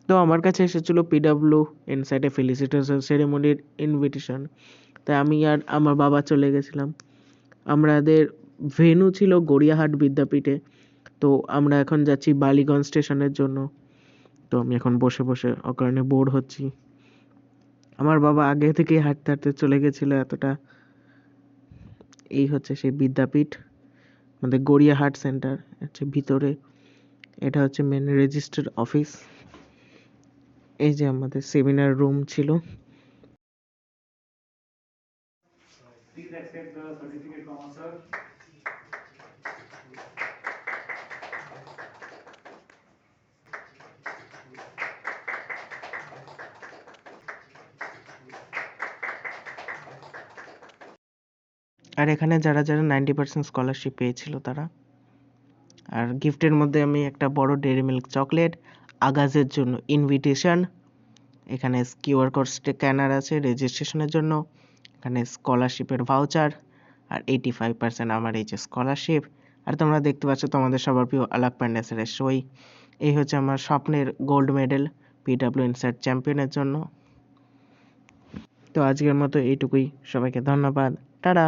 তো আমার কাছে এসেছিল পিডাব্লিউ ইনসাইটে ফেলিসিটেশন সেরেমনির ইনভিটেশন, তাই আমি আর আমার বাবা চলে গেছিলাম। আমাদের ভেন্যু ছিল গড়িয়াহাট বিদ্যাপীঠে, তো আমরা এখন যাচ্ছি বালিগঞ্জ স্টেশনের জন্য। তো আমি এখন বসে বসে অকারণে বোর হচ্ছি। আমার বাবা আগে থেকেই হাঁটতে হাঁটতে চলে গেছিল এতটা। এই হচ্ছে সেই বিদ্যাপীঠ, আমাদের গড়িয়াহাট সেন্টার হচ্ছে ভিতরে। এটা হচ্ছে মেন রেজিস্টার অফিস। এই যে আমাদের সেমিনার রুম ছিল। Please accept the certificate from us, sir. আর এখানে যারা যারা 90% স্কলারশিপ পেয়েছিল তারা। আর গিফটের মধ্যে আমি একটা বড় ডেয়ারি মিল্ক চকলেট, আগাজের জন্য ইনভিটেশন, এখানে কিউআর কোড স্ক্যানার আছে রেজিস্ট্রেশনের জন্য, এখানে স্কলারশিপের ভাউচার, আর 85% আমার এই যে স্কলারশিপ। আর তোমরা দেখতে পাচ্ছ তোমাদের সবার প্রিয় আলাপ পান্ডে স্যারের সই। এই হচ্ছে আমার স্বপ্নের গোল্ড মেডেল পিডাব্লিউ ইনসাইট চ্যাম্পিয়নের জন্য। তো আজকের মতো এইটুকুই, সবাইকে ধন্যবাদ, টাটা।